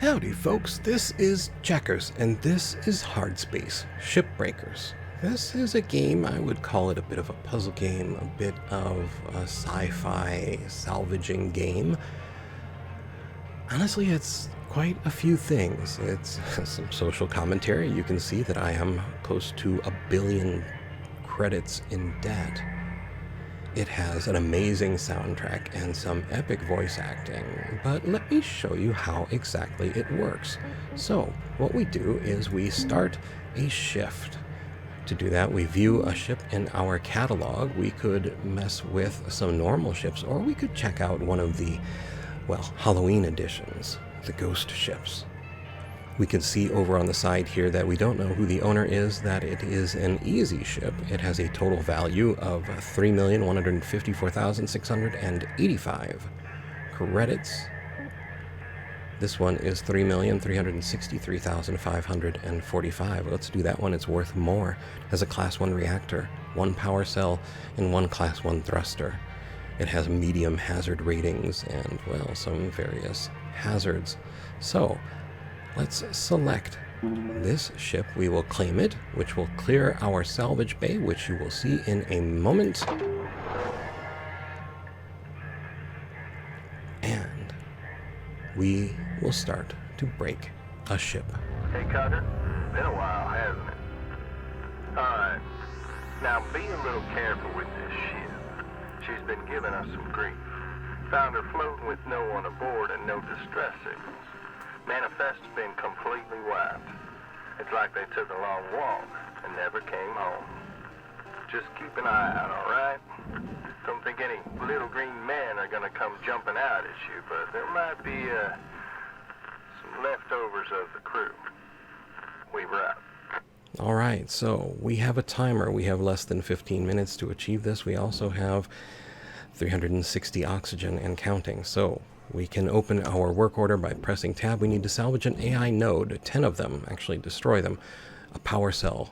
Howdy folks, this is Checkers, and this is Hardspace, Shipbreakers. This is a game, I would call it a bit of a puzzle game, a bit of a sci-fi salvaging game. Honestly, it's quite a few things. It's some social commentary. You can see that I am close to 1 billion credits in debt. It has an amazing soundtrack and some epic voice acting, but let me show you how exactly it works. So, what we do is we start a shift. To do that, we view a ship in our catalog. We could mess with some normal ships, or we could check out one of the, well, Halloween editions, the ghost ships. We can see over on the side here that we don't know who the owner is, that it is an easy ship. It has a total value of 3,154,685 credits. This one is 3,363,545. Let's do that one. It's worth more. It has a Class 1 reactor, 1 power cell, and 1 Class 1 thruster. It has medium hazard ratings and, well, some various hazards. So, let's select this ship. We will claim it, which will clear our salvage bay, which you will see in a moment. And we will start to break a ship. Hey, Cutter. Been a while, hasn't it? Alright. Now, be a little careful with this ship. She's been giving us some grief. Found her floating with no one aboard and no distress signals. Manifest's been completely wiped. It's like they took a long walk and never came home. Just keep an eye out, alright? Don't think any little green men are gonna come jumping out at you, but there might be some leftovers of the crew. We were out. Alright, so we have a timer. We have less than 15 minutes to achieve this. We also have 360 oxygen and counting. So we can open our work order by pressing tab. We need to salvage an AI node, 10 of them, actually destroy them, a power cell,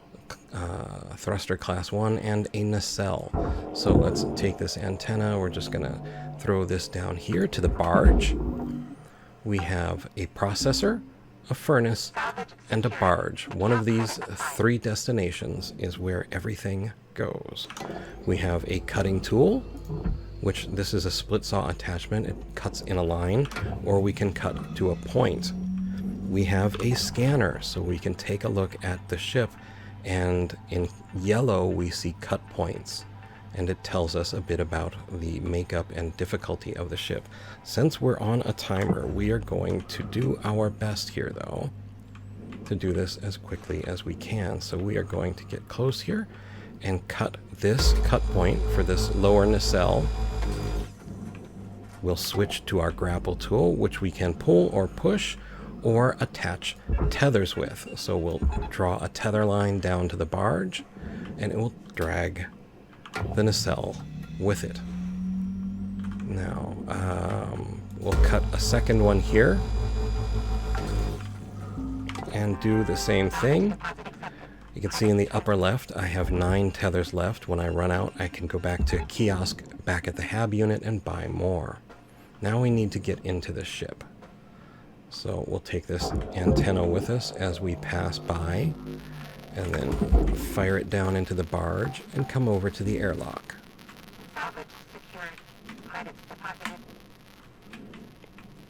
thruster class 1, and a nacelle. So let's take this antenna. We're just going to throw this down here to the barge. We have a processor, a furnace, and a barge. One of these 3 destinations is where everything goes. We have a cutting tool, which this is a split saw attachment. It cuts in a line, or we can cut to a point. We have a scanner, so we can take a look at the ship, and in yellow we see cut points, and it tells us a bit about the makeup and difficulty of the ship. Since we're on a timer, we are going to do our best here, though, to do this as quickly as we can. So we are going to get close here and cut this cut point for this lower nacelle. We'll switch to our grapple tool, which we can pull or push or attach tethers with. So we'll draw a tether line down to the barge, and it will drag the nacelle with it. Now, we'll cut a second one here and do the same thing. You can see in the upper left, I have 9 tethers left. When I run out, I can go back to kiosk, back at the hab unit, and buy more. Now we need to get into the ship. So we'll take this antenna with us as we pass by, and then fire it down into the barge and come over to the airlock.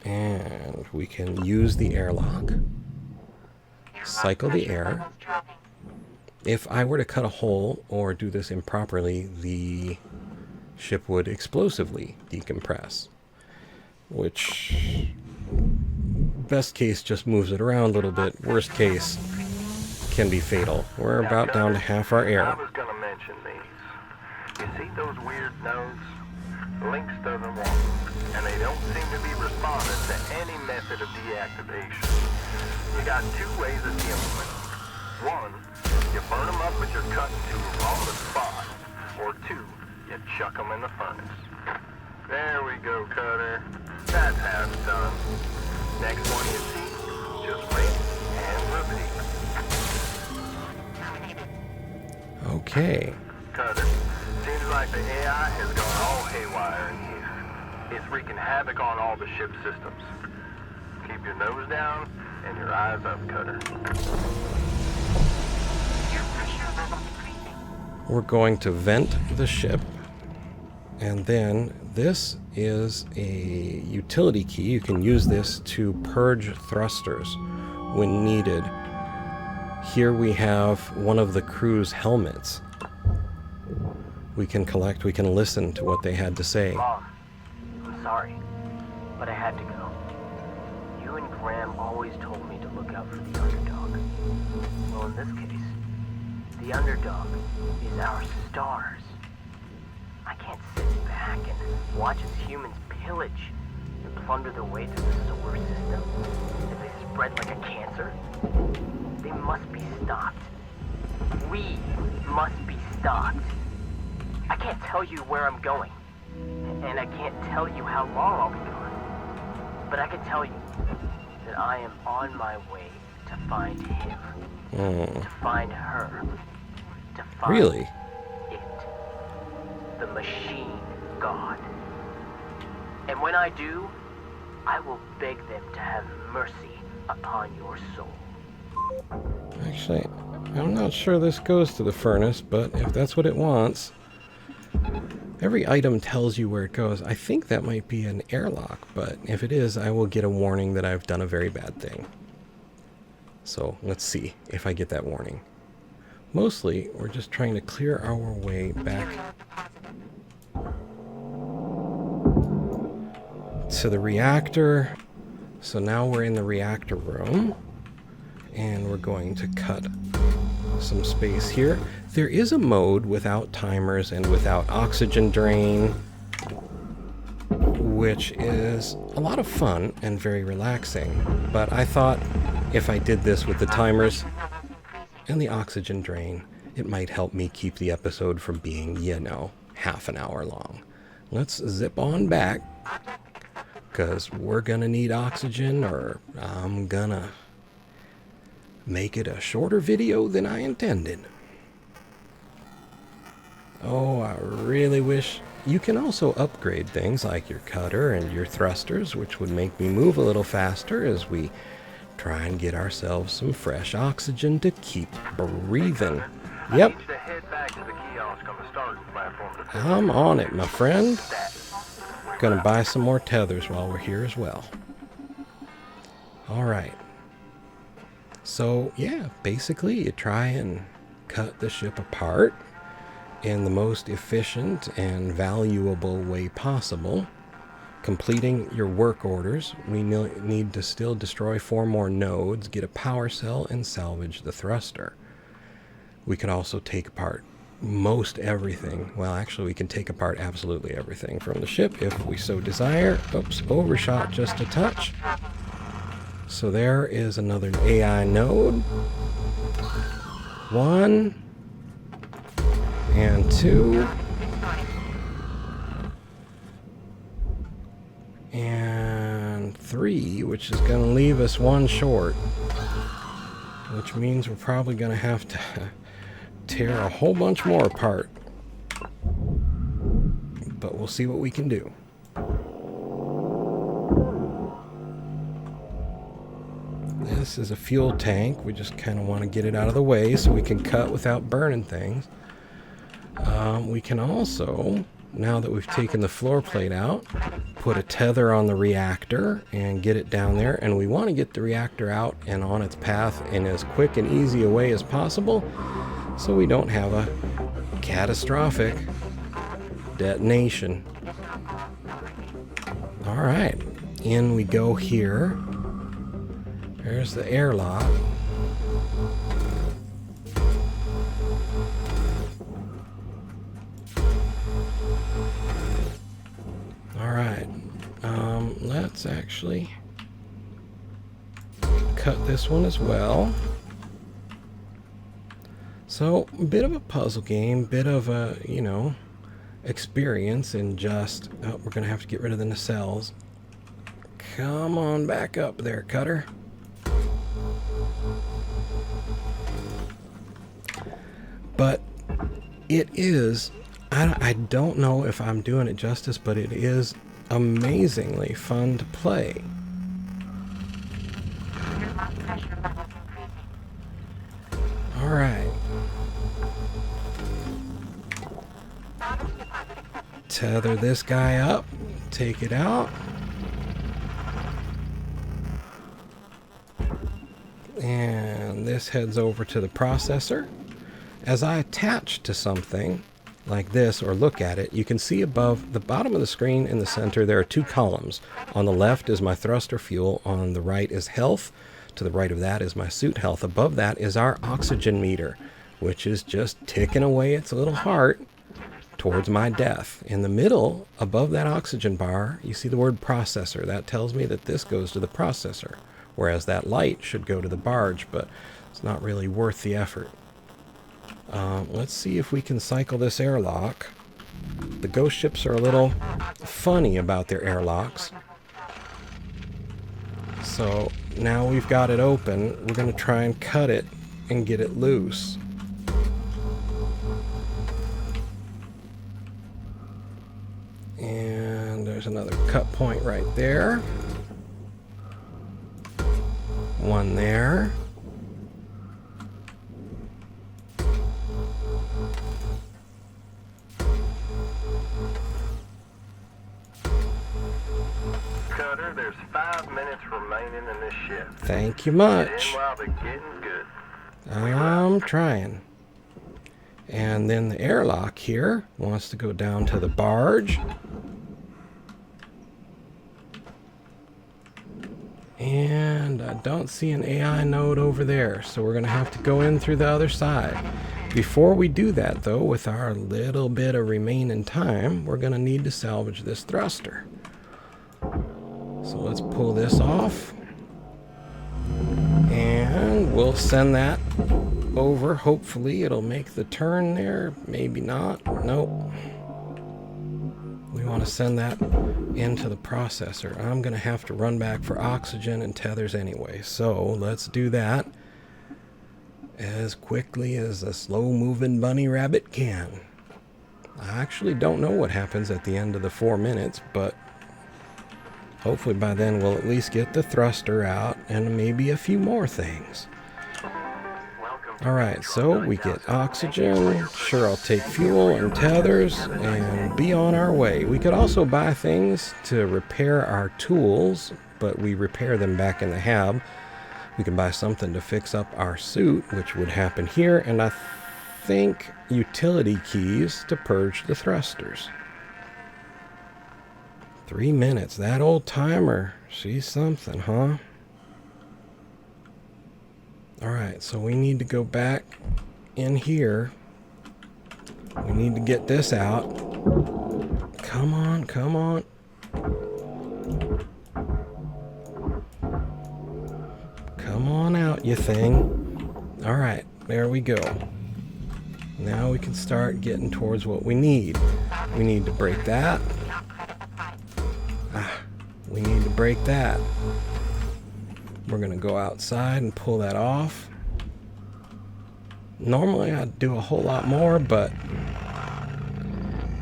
And we can use the airlock, cycle the air. If I were to cut a hole or do this improperly, the ship would explosively decompress, which, best case, just moves it around a little bit. Worst case, can be fatal. We're about down to half our air. I was gonna mention these. You see those weird nodes? Lynx doesn't want them, and they don't seem to be responding to any method of deactivation. You got 2 ways of dealing with them. 1, you burn them up with your cutting tool on the spot, or 2, you chuck them in the furnace. There we go, Cutter. That's how it's done. Next one you see, just wait and repeat. Okay. Cutter, seems like the AI has gone all haywire in here. It's wreaking havoc on all the ship systems. Keep keep your nose down and your eyes up, Cutter. We're going to vent the ship, and then this is a utility key. You can use this to purge thrusters when needed. Here we have one of the crew's helmets. We can listen to what they had to say. Mom, I'm sorry, but I had to go. You and Graham always told me to look out for the underdog. Well, in this case, the underdog is our stars. I can't sit back and watch as humans pillage and plunder their way through the solar system as they spread like a cancer. They must be stopped. We must be stopped. I can't tell you where I'm going, and I can't tell you how long I'll be gone. But I can tell you that I am on my way to find him, to find her, to find Really? it, the machine god. And when I do, I will beg them to have mercy upon your soul. Actually, I'm not sure this goes to the furnace, but if that's what it wants... Every item tells you where it goes. I think that might be an airlock, but if it is, I will get a warning that I've done a very bad thing. So, let's see if I get that warning. Mostly, we're just trying to clear our way back to the reactor. So now we're in the reactor room, and we're going to cut some space here. There is a mode without timers and without oxygen drain, which is a lot of fun and very relaxing. But I thought if I did this with the timers and the oxygen drain, it might help me keep the episode from being, you know, half an hour long. Let's zip on back, because we're gonna need oxygen, or I'm gonna make it a shorter video than I intended. Oh, I really wish... You can also upgrade things like your cutter and your thrusters, which would make me move a little faster as we try and get ourselves some fresh oxygen to keep breathing. Yep. I'm on it, my friend. Gonna buy some more tethers while we're here as well. Alright. So, yeah, basically you try and cut the ship apart in the most efficient and valuable way possible. Completing your work orders, we need to still destroy 4 more nodes, get a power cell, and salvage the thruster. We could also take apart most everything. Well, actually, we can take apart absolutely everything from the ship if we so desire. Oops, overshot just a touch. So there is another AI node. 1 and 2 and 3, which is going to leave us 1 short, which means we're probably going to have to tear a whole bunch more apart, but we'll see what we can do. This is a fuel tank. We just kind of want to get it out of the way so we can cut without burning things. We can also, now that we've taken the floor plate out, put a tether on the reactor and get it down there. And we want to get the reactor out and on its path in as quick and easy a way as possible, so we don't have a catastrophic detonation. Alright, in we go here. There's the airlock. Alright, let's actually cut this one as well. So, a bit of a puzzle game, bit of a, you know, experience in just... Oh, we're going to have to get rid of the nacelles. Come on back up there, Cutter. But it is... I don't know if I'm doing it justice, but it is amazingly fun to play. All right. Tether this guy up. Take it out. And this heads over to the processor. As I attach to something like this or look at it, you can see above the bottom of the screen in the center there are two columns. On the left is my thruster fuel, on the right is health. To the right of that is my suit health. Above that is our oxygen meter, which is just ticking away its little heart towards my death. In the middle, above that oxygen bar, you see the word processor. That tells me that this goes to the processor, whereas that light should go to the barge, but it's not really worth the effort. Let's see if we can cycle this airlock. The ghost ships are a little funny about their airlocks. So now we've got it open, we're going to try and cut it and get it loose. And there's another cut point right there. One there. Cutter, there's 5 minutes remaining in this shift. Thank you Get much. in while the getting's good. I'm trying. And then the airlock here wants to go down to the barge. And I don't see an AI node over there, so we're going to have to go in through the other side. Before we do that, though, with our little bit of remaining time, we're going to need to salvage this thruster. So let's pull this off. And we'll send that over. Hopefully it'll make the turn there. Maybe not. Nope. We want to send that into the processor. I'm going to have to run back for oxygen and tethers anyway. So let's do that as quickly as a slow-moving bunny rabbit can. I actually don't know what happens at the end of the 4 minutes, but hopefully by then we'll at least get the thruster out and maybe a few more things. Alright, so we get oxygen. Sure, I'll take fuel and tethers and be on our way. We could also buy things to repair our tools, but we repair them back in the hab. We can buy something to fix up our suit, which would happen here, and I think utility keys to purge the thrusters. 3 minutes. That old timer. She's something, huh? Alright, so we need to go back in here. We need to get this out. Come on, come on. Come on out, you thing. Alright, there we go. Now we can start getting towards what we need. We need to break that. We need to break that. We're going to go outside and pull that off. Normally I'd do a whole lot more, but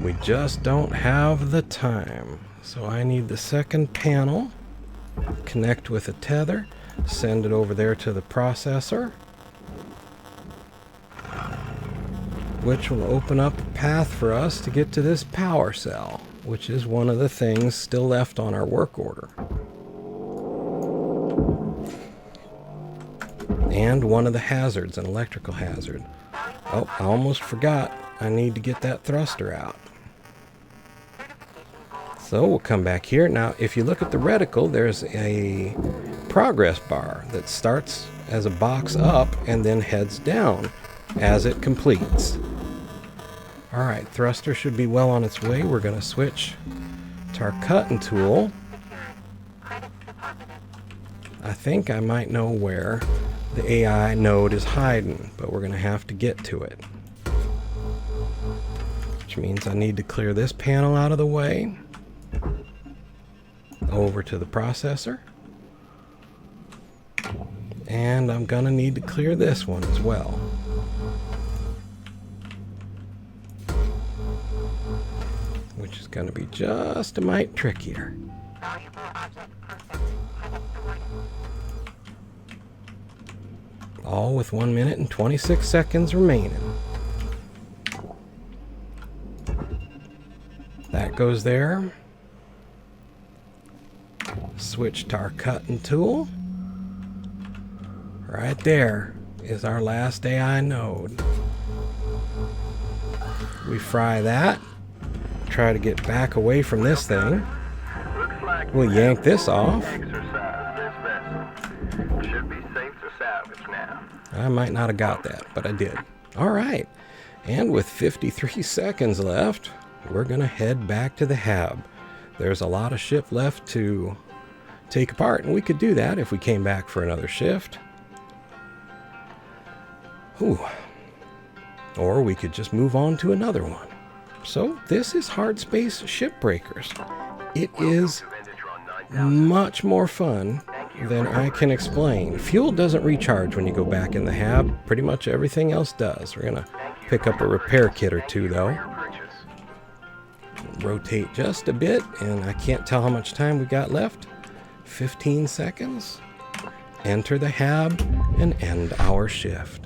we just don't have the time. So I need the second panel. Connect with a tether. Send it over there to the processor, which will open up a path for us to get to this power cell, which is one of the things still left on our work order. And one of the hazards, an electrical hazard. Oh, I almost forgot. I need to get that thruster out. So we'll come back here. Now, if you look at the reticle, there's a progress bar that starts as a box up and then heads down as it completes. Alright, thruster should be well on its way. We're going to switch to our cutting tool. I think I might know where the AI node is hiding, but we're going to have to get to it. Which means I need to clear this panel out of the way. Over to the processor. And I'm going to need to clear this one as well. Which is going to be just a mite trickier. All with 1 minute and 26 seconds remaining. That goes there. Switch to our cutting tool. Right there is our last AI node. We fry that. Try to get back away from this thing. Looks like We'll yank this off. exercise this vessel. Should be safe to salvage now. I might not have got that, but I did. All right. And with 53 seconds left, we're going to head back to the hab. There's a lot of ship left to take apart, and we could do that if we came back for another shift. Whew. Or we could just move on to another one. So this is Hardspace Shipbreakers. It is much more fun than I can explain. Fuel doesn't recharge when you go back in the hab. Pretty much everything else does. We're going to pick up a repair kit or two, though. Rotate just a bit, and I can't tell how much time we got left. 15 seconds. Enter the hab and end our shift.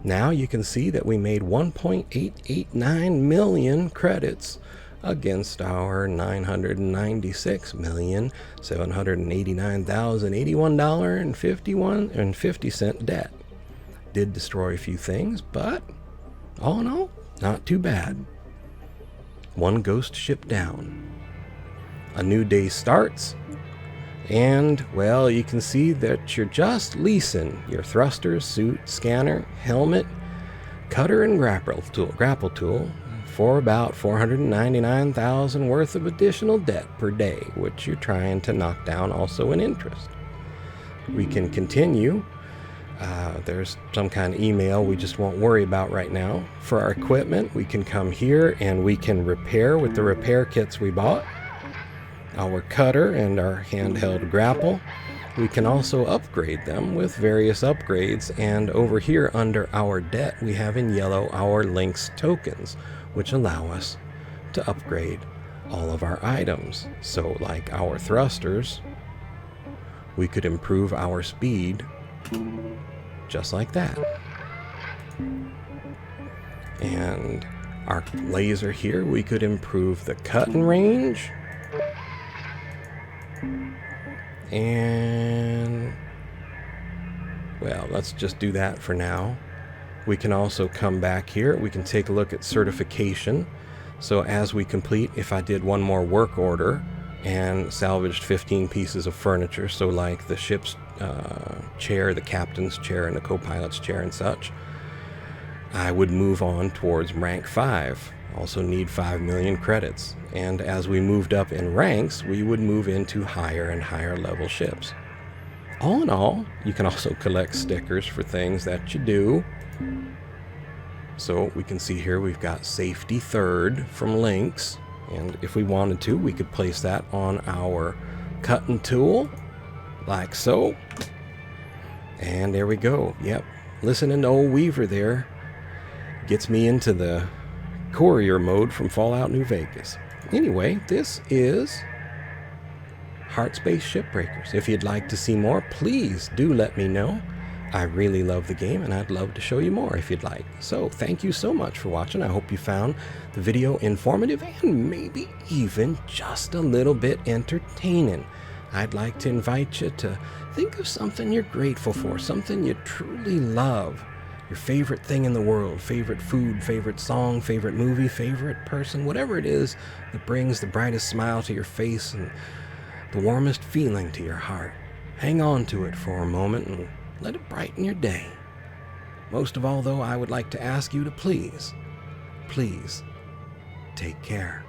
Now you can see that we made 1.889 million credits against our $996,789,081.50 debt. Did destroy a few things, but all in all, not too bad. One ghost ship down. A new day starts, and, well, you can see that you're just leasing your thruster, suit, scanner, helmet, cutter, and grapple tool for about $499,000 worth of additional debt per day, which you're trying to knock down also in interest. We can continue. There's some kind of email we just won't worry about right now. For our equipment, we can come here and we can repair with the repair kits we bought. Our cutter and our handheld grapple. We can also upgrade them with various upgrades, and over here under our debt we have in yellow our Lynx tokens, which allow us to upgrade all of our items. So like our thrusters, we could improve our speed just like that. And our laser here, we could improve the cutting range. And, well, let's just do that for now. We can also come back here. We can take a look at certification. So as we complete, if I did one more work order and salvaged 15 pieces of furniture, so like the ship's chair, the captain's chair, and the co-pilot's chair and such, I would move on towards rank 5. Also need 5 million credits. And as we moved up in ranks, we would move into higher and higher level ships. All in all, you can also collect stickers for things that you do. So we can see here we've got safety 3rd from Lynx. And if we wanted to, we could place that on our cutting tool, like so. And there we go. Yep, listening to old Weaver there gets me into the courier mode from Fallout New Vegas. Anyway, this is Hardspace Shipbreakers. If you'd like to see more, please do let me know. I really love the game, and I'd love to show you more if you'd like. So thank you so much for watching. I hope you found the video informative and maybe even just a little bit entertaining. I'd like to invite you to think of something you're grateful for, something you truly love. Your favorite thing in the world, favorite food, favorite song, favorite movie, favorite person, whatever it is that brings the brightest smile to your face and the warmest feeling to your heart. Hang on to it for a moment and let it brighten your day. Most of all, though, I would like to ask you to please take care.